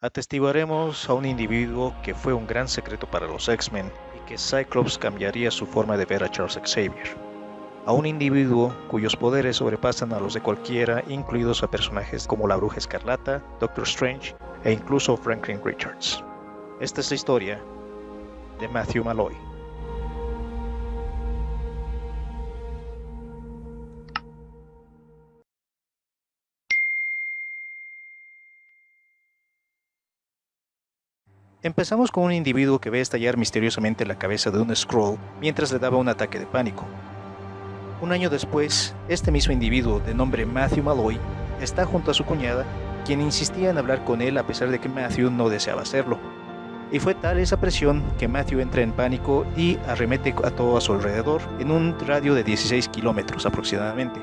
Atestiguaremos a un individuo que fue un gran secreto para los X-Men y que Cyclops cambiaría su forma de ver a Charles Xavier. A un individuo cuyos poderes sobrepasan a los de cualquiera, incluidos a personajes como la Bruja Escarlata, Doctor Strange e incluso Franklin Richards. Esta es la historia de Matthew Malloy. Empezamos con un individuo que ve estallar misteriosamente la cabeza de un Skrull mientras le daba un ataque de pánico. Un año después, este mismo individuo, de nombre Matthew Malloy, está junto a su cuñada, quien insistía en hablar con él a pesar de que Matthew no deseaba hacerlo. Y fue tal esa presión que Matthew entra en pánico y arremete a todo a su alrededor en un radio de 16 kilómetros aproximadamente.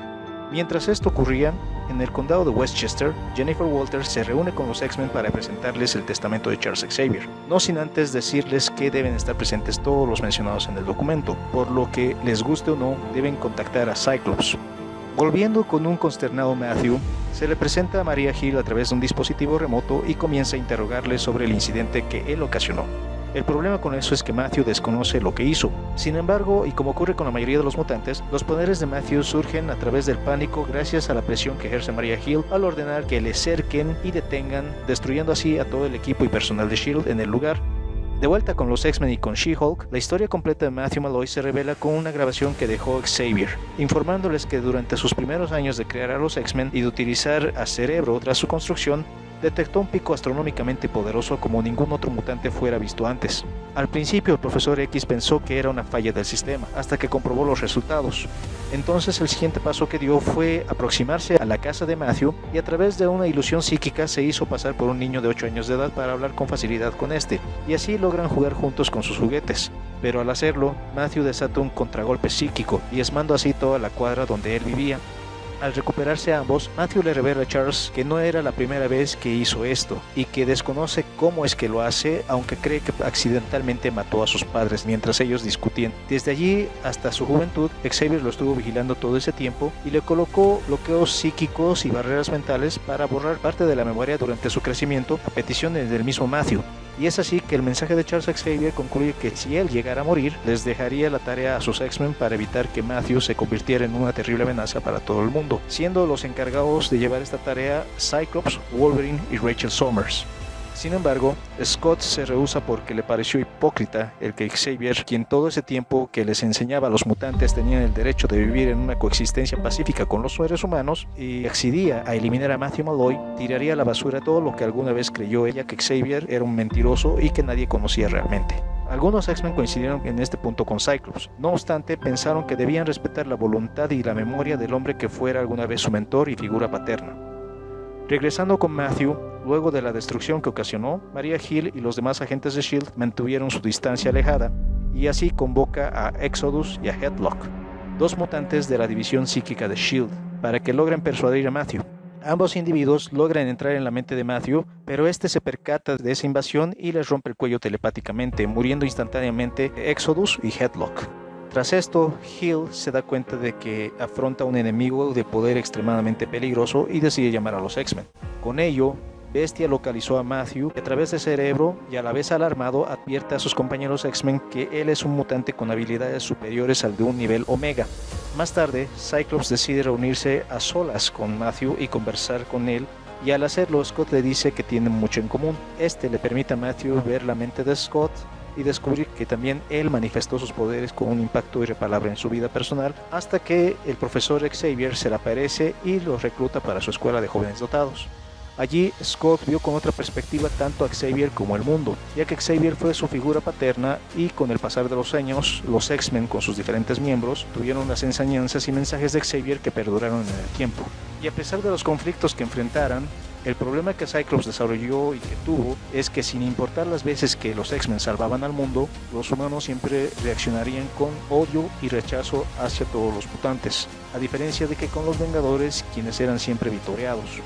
Mientras esto ocurría, en el condado de Westchester, Jennifer Walters se reúne con los X-Men para presentarles el testamento de Charles Xavier, no sin antes decirles que deben estar presentes todos los mencionados en el documento, por lo que, les guste o no, deben contactar a Cyclops. Volviendo con un consternado Matthew, se le presenta a Maria Hill a través de un dispositivo remoto y comienza a interrogarle sobre el incidente que él ocasionó. El problema con eso es que Matthew desconoce lo que hizo. Sin embargo, y como ocurre con la mayoría de los mutantes, los poderes de Matthew surgen a través del pánico gracias a la presión que ejerce Maria Hill al ordenar que le cerquen y detengan, destruyendo así a todo el equipo y personal de S.H.I.E.L.D. en el lugar. De vuelta con los X-Men y con She-Hulk, la historia completa de Matthew Malloy se revela con una grabación que dejó Xavier, informándoles que durante sus primeros años de crear a los X-Men y de utilizar a Cerebro tras su construcción, detectó un pico astronómicamente poderoso como ningún otro mutante fuera visto antes. Al principio el profesor X pensó que era una falla del sistema, hasta que comprobó los resultados. Entonces el siguiente paso que dio fue aproximarse a la casa de Matthew y a través de una ilusión psíquica se hizo pasar por un niño de 8 años de edad para hablar con facilidad con este, y así logran jugar juntos con sus juguetes. Pero al hacerlo, Matthew desata un contragolpe psíquico, diezmando así toda la cuadra donde él vivía. Al recuperarse ambos, Matthew le revela a Charles que no era la primera vez que hizo esto y que desconoce cómo es que lo hace, aunque cree que accidentalmente mató a sus padres mientras ellos discutían. Desde allí hasta su juventud, Xavier lo estuvo vigilando todo ese tiempo y le colocó bloqueos psíquicos y barreras mentales para borrar parte de la memoria durante su crecimiento a petición del mismo Matthew. Y es así que el mensaje de Charles Xavier concluye que si él llegara a morir, les dejaría la tarea a sus X-Men para evitar que Matthew se convirtiera en una terrible amenaza para todo el mundo, siendo los encargados de llevar esta tarea Cyclops, Wolverine y Rachel Summers. Sin embargo, Scott se rehúsa porque le pareció hipócrita el que Xavier, quien todo ese tiempo que les enseñaba a los mutantes tenían el derecho de vivir en una coexistencia pacífica con los seres humanos, y accedía a eliminar a Matthew Malloy, tiraría a la basura todo lo que alguna vez creyó ella que Xavier era un mentiroso y que nadie conocía realmente. Algunos X-Men coincidieron en este punto con Cyclops. No obstante, pensaron que debían respetar la voluntad y la memoria del hombre que fuera alguna vez su mentor y figura paterna. Regresando con Matthew, luego de la destrucción que ocasionó, Maria Hill y los demás agentes de S.H.I.E.L.D. mantuvieron su distancia alejada, y así convoca a Exodus y a Headlock, dos mutantes de la división psíquica de S.H.I.E.L.D., para que logren persuadir a Matthew. Ambos individuos logran entrar en la mente de Matthew, pero este se percata de esa invasión y les rompe el cuello telepáticamente, muriendo instantáneamente Exodus y Headlock. Tras esto, Hill se da cuenta de que afronta un enemigo de poder extremadamente peligroso y decide llamar a los X-Men. Con ello, Bestia localizó a Matthew y a través de Cerebro, y a la vez alarmado, advierte a sus compañeros X-Men que él es un mutante con habilidades superiores al de un nivel Omega. Más tarde, Cyclops decide reunirse a solas con Matthew y conversar con él, y al hacerlo Scott le dice que tienen mucho en común. Este le permite a Matthew ver la mente de Scott y descubrir que también él manifestó sus poderes con un impacto irreparable en su vida personal, hasta que el profesor Xavier se le aparece y los recluta para su escuela de jóvenes dotados. Allí Scott vio con otra perspectiva tanto a Xavier como el mundo, ya que Xavier fue su figura paterna, y con el pasar de los años, los X-Men con sus diferentes miembros tuvieron las enseñanzas y mensajes de Xavier que perduraron en el tiempo. Y a pesar de los conflictos que enfrentaran, el problema que Cyclops desarrolló y que tuvo es que, sin importar las veces que los X-Men salvaban al mundo, los humanos siempre reaccionarían con odio y rechazo hacia todos los mutantes, a diferencia de que con los Vengadores, quienes eran siempre victoriados.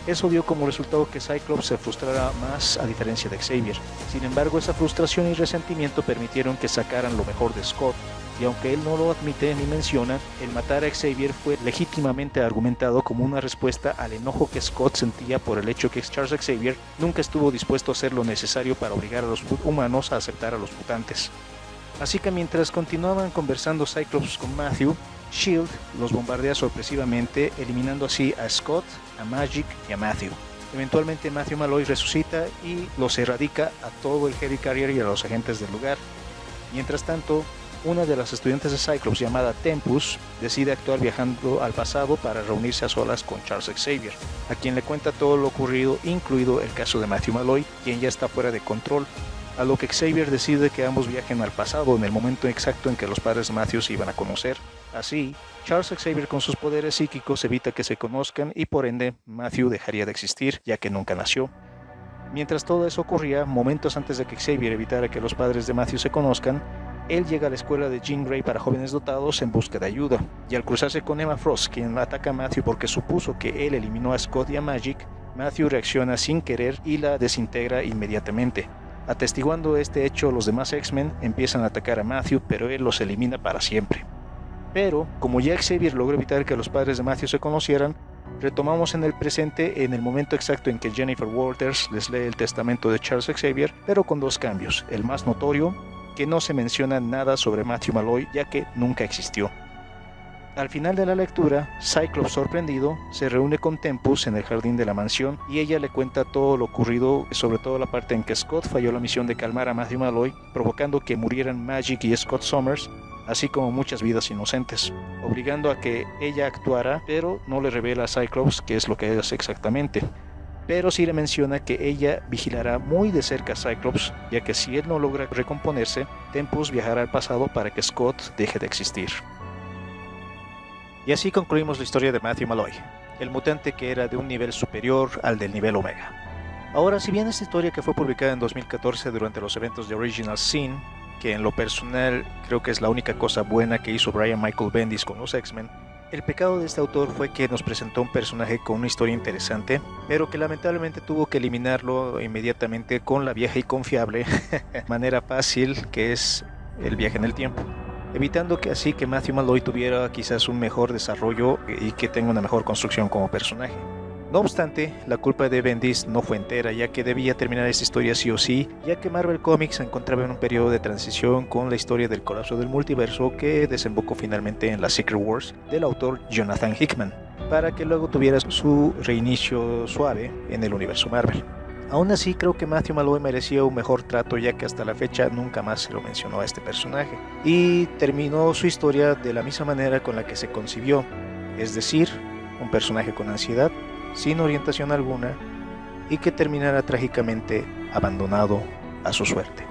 Eso dio como resultado que Cyclops se frustrara más a diferencia de Xavier. Sin embargo, esa frustración y resentimiento permitieron que sacaran lo mejor de Scott, y aunque él no lo admite ni menciona, el matar a Xavier fue legítimamente argumentado como una respuesta al enojo que Scott sentía por el hecho que Charles Xavier nunca estuvo dispuesto a hacer lo necesario para obligar a los humanos a aceptar a los mutantes. Así que mientras continuaban conversando Cyclops con Matthew, S.H.I.E.L.D. los bombardea sorpresivamente, eliminando así a Scott, a Magik y a Matthew. Eventualmente Matthew Malloy resucita y los erradica a todo el Helicarrier y a los agentes del lugar. Mientras tanto, una de las estudiantes de Cyclops llamada Tempus decide actuar viajando al pasado para reunirse a solas con Charles Xavier, a quien le cuenta todo lo ocurrido, incluido el caso de Matthew Malloy, quien ya está fuera de control, a lo que Xavier decide que ambos viajen al pasado en el momento exacto en que los padres de Matthew se iban a conocer. Así, Charles Xavier con sus poderes psíquicos evita que se conozcan y por ende Matthew dejaría de existir, ya que nunca nació. Mientras todo eso ocurría, momentos antes de que Xavier evitara que los padres de Matthew se conozcan, él llega a la escuela de Jean Grey para jóvenes dotados en busca de ayuda, y al cruzarse con Emma Frost, quien ataca a Matthew porque supuso que él eliminó a Scott y a Magik, Matthew reacciona sin querer y la desintegra inmediatamente. Atestiguando este hecho, los demás X-Men empiezan a atacar a Matthew, pero él los elimina para siempre. Pero, como ya Xavier logró evitar que los padres de Matthew se conocieran, retomamos en el presente en el momento exacto en que Jennifer Walters les lee el testamento de Charles Xavier, pero con dos cambios. El más notorio, que no se menciona nada sobre Matthew Malloy, ya que nunca existió. Al final de la lectura, Cyclops, sorprendido, se reúne con Tempus en el jardín de la mansión y ella le cuenta todo lo ocurrido, sobre todo la parte en que Scott falló la misión de calmar a Matthew Malloy, provocando que murieran Magik y Scott Summers, así como muchas vidas inocentes, obligando a que ella actuara, pero no le revela a Cyclops qué es lo que hace exactamente. Pero sí le menciona que ella vigilará muy de cerca a Cyclops, ya que si él no logra recomponerse, Tempus viajará al pasado para que Scott deje de existir. Y así concluimos la historia de Matthew Malloy, el mutante que era de un nivel superior al del nivel Omega. Ahora, si bien esta historia que fue publicada en 2014 durante los eventos de Original Sin, que en lo personal creo que es la única cosa buena que hizo Brian Michael Bendis con los X-Men, el pecado de este autor fue que nos presentó un personaje con una historia interesante, pero que lamentablemente tuvo que eliminarlo inmediatamente con la vieja y confiable manera fácil que es el viaje en el tiempo, evitando que así que Matthew Malloy tuviera quizás un mejor desarrollo y que tenga una mejor construcción como personaje. No obstante, la culpa de Bendis no fue entera, ya que debía terminar esta historia sí o sí, ya que Marvel Comics se encontraba en un periodo de transición con la historia del colapso del multiverso que desembocó finalmente en la Secret Wars del autor Jonathan Hickman, para que luego tuviera su reinicio suave en el universo Marvel. Aún así, creo que Matthew Malloy merecía un mejor trato, ya que hasta la fecha nunca más se lo mencionó a este personaje, y terminó su historia de la misma manera con la que se concibió, es decir, un personaje con ansiedad, sin orientación alguna, y que terminara trágicamente abandonado a su suerte.